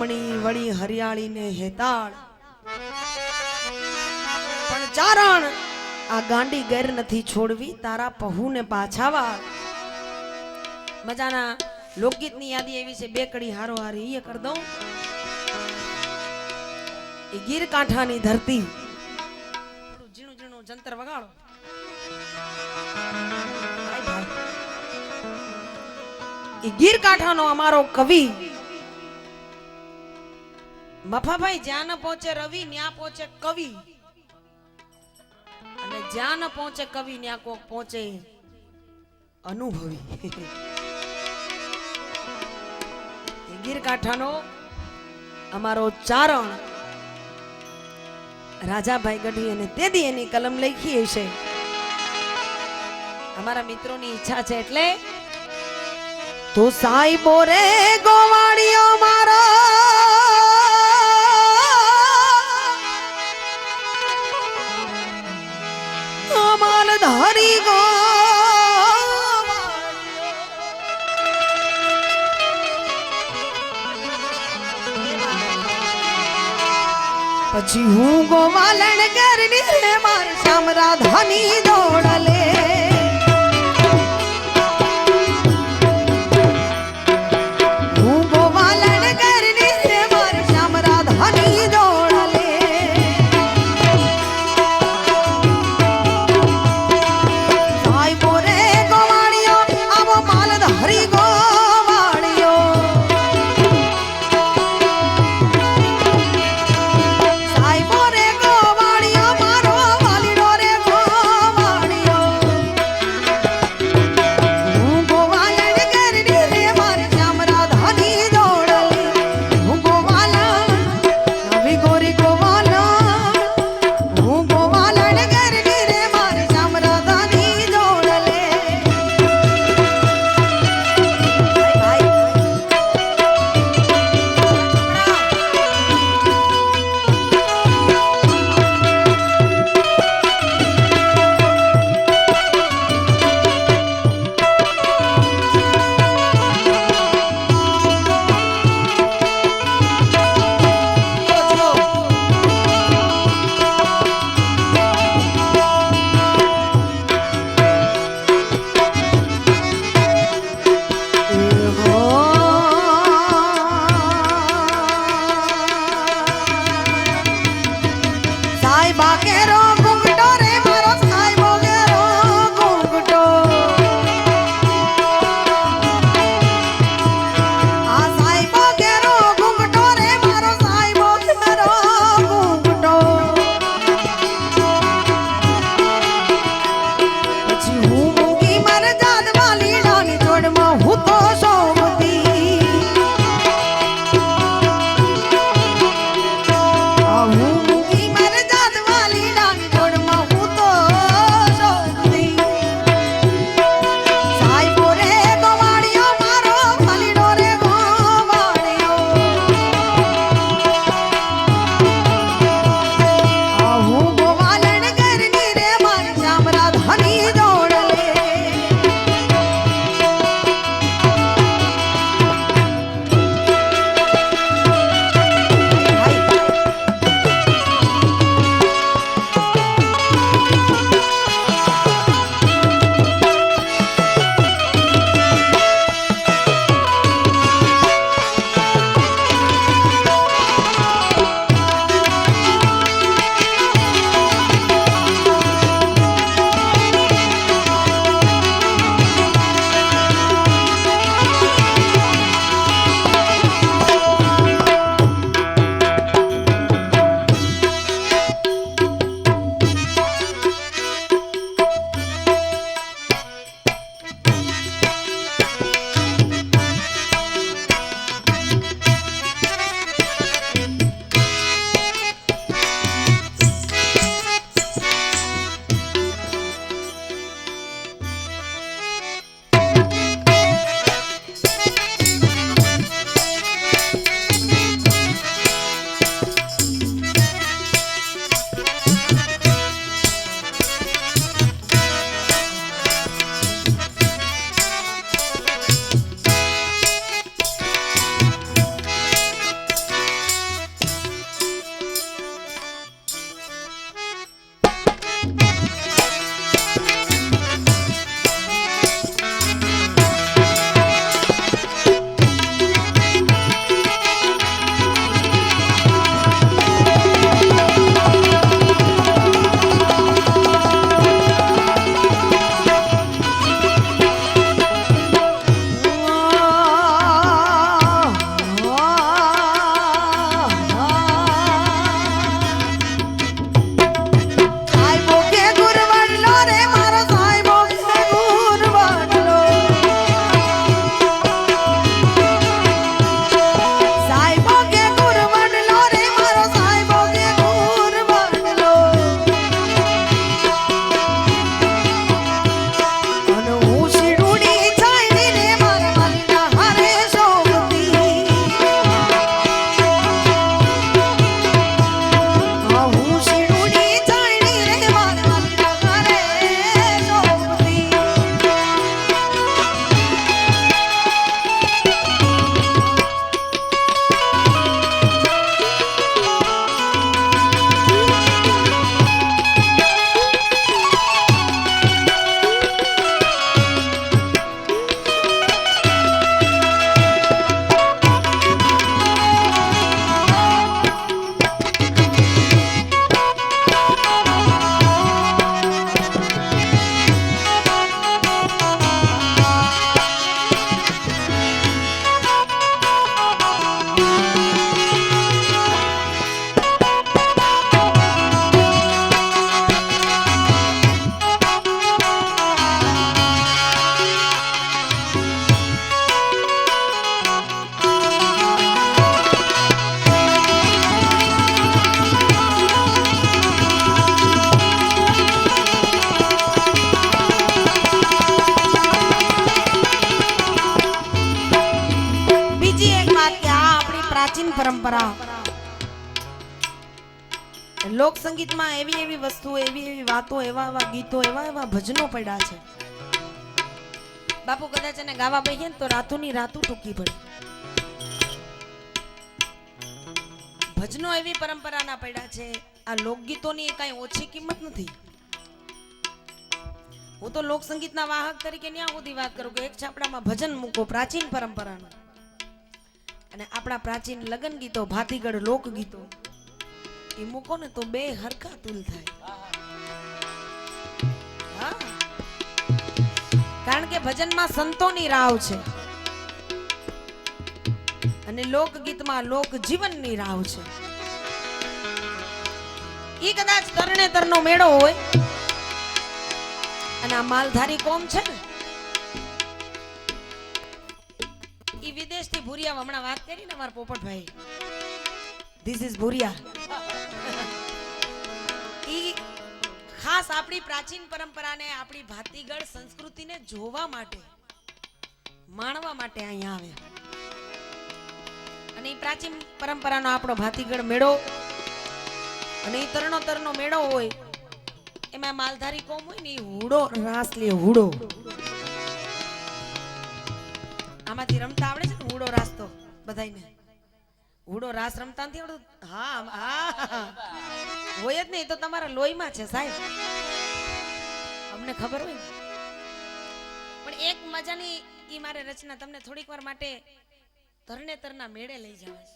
જામણી વળી હરિયાળી ને હેતાળ પણ ચારણ આ ગાંડી ગેર નથી છોડવી તારા પહુ ને પાછા વાળ મજાના લોકગીતની યાદી એવી છે બે કડી હારો હારી એ કર દઉં એ ગીર કાંઠાની ધરતી ઝીણું ઝીણું જંતર વગાડો એ ગીર કાંઠાનો અમારો કવિ મફાભાઈ જ્યાં ન પહોંચે રવિ ન્યા પહોંચે કવિ અને જ્યાં ન પહોંચે કવિ ન્યા કોક પહોંચે અનુભવી ગીર કાંઠાનો અમારો ચારણ રાજાભાઈ ગઢવી અને તેદી એની કલમ લખી છે અમારા મિત્રોની ઈચ્છા છે એટલે તો સાઈબો રે ગોવાળિયો મારો માલ ધરી ગો પછી હું ગોવાલણ કરની રે માર શ્યામ રાધાની દોડલે હું ગોવાલણ કરની રે માર શ્યામ રાધાની દોડલે સાઈબો રે ગોવાળિયો આવો માલ ધરી ગોવાળિયો પ્રાચીન પરંપરા. લોક સંગીતમાં એવી એવી વસ્તુઓ, એવી એવી વાતો, એવા એવા ગીતો, એવા એવા ભજનો પડ્યા છે. બાપુ કદાચ એને ગાવા બેહીએ ને તો રાતુની રાતું ટૂંકી પડે. ભજનો એવી પરંપરાના પડ્યા છે. આ લોકગીતોની કઈ ઓછી કિંમત નથી. હું તો લોક સંગીતના વાહક તરીકે ન્યા સુધી વાત કરું કે એક છાપડામાં ભજન મૂકો પ્રાચીન પરંપરાનું, અને આપણા પ્રાચીન લગ્ન ગીતો, ભાતીગળ લોકગીતો એ મૂકો ને તો બે હરખા તુલ થાય. હા, કારણ કે ભજનમાં સંતોની રાવ છે અને લોકગીતમાં લોક જીવનની રાવ છે. ઈ કદાચ તરણેતરનો મેળો હોય અને આ માલધારી કોમ છે ને, ઈ વિદેશથી ભૂરિયા, હમણાં વાત કરી ને મારા પોપટભાઈ, ધીસ ઇઝ ભૂરિયા. ઈ ખાસ આપણી પ્રાચીન પરંપરાને, આપણી ભાતીગળ સંસ્કૃતિને જોવા માટે, માણવા માટે અહીંયા આવે. અને ઈ પ્રાચીન પરંપરાનો આપણો ભાતીગળ મેળો અને ઈ તરણોતરનો મેળો હોય, એમાં માલધારી કોમ હોય ને, હુડો રાસ લે. હુડો આમાંથી રમતા આવડે છે ને? હુડો રાસ તો બધાયને હુડો રાસ રમતા નથી આવડતું? હા હા, હોય જ નહીં તો તમારા લોહીમાં છે સાહેબ, અમને ખબર હોય. પણ એક મજાની ઈ મારે રચના તમને થોડીક વાર માટે તરણેતરના મેળે લઈ જવા છે.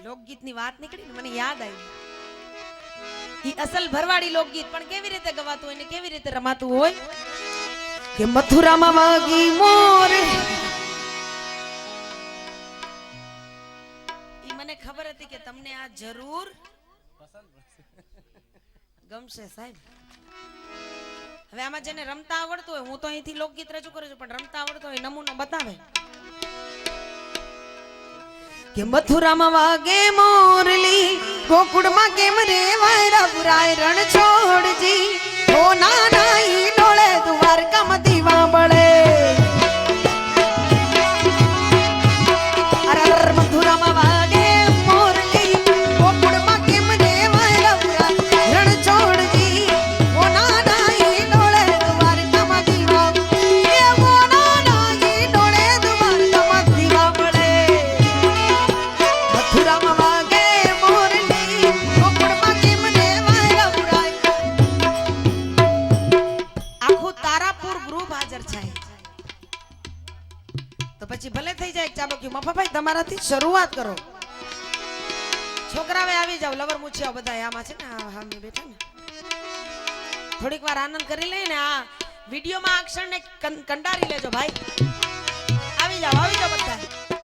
લોકગીતની વાત નીકળી ને મને યાદ આવી. ઈ અસલ ભરવાડી લોકગીત પણ કેવી રીતે ગવાતું હોય ને કેવી રીતે રમાતું હોય કે મથુરામાં વાગી મોર. ઈ મને ખબર હતી કે તમને આ જરૂર ગમશે સાહેબ. હવે આમાં જેને રમતા આવડતું હોય, હું તો અહીંથી લોકગીત રજૂ કરું છું, પણ રમતા આવડતો હોય નમૂનો બતાવે કે મથુરામાં વાગે મોરલી, ગોકુળમાં કેમ રે વાયરા પુરાય રણ છોડજી, ઓ નાના ઈ ડોળે દ્વારકામાં દીવા બળે. અરર મથુરામાં વાગે મોરલી, ગોકુળમાં કેમ રે વાયરા પુરાય રણ છોડજી, ઓ નાના ઈ ડોળે દ્વારકામાં દીવા, એ ઓ નાના ઈ ડોળે દ્વારકામાં દીવા બળે. મથુરામાં વાગે મોરલી, ગોકુળમાં કેમ રે વાયરા પુરાય. આખું તારાપુર ગ્રુપ હાજર છે. તો પછી ભલે થઈ જાય ચાબક્યું. મફાભાઈ તમારાથી શરૂઆત કરો. છોકરાવે આવી જાવ, લવર મૂછ્યા બધા આમાં છે ને, હા મેં બેઠા ને, થોડીક વાર આનંદ કરી લઈએ ને. આ વિડીયોમાં આ ક્ષણને કંડારી લેજો ભાઈ. આવી જાવ બધા.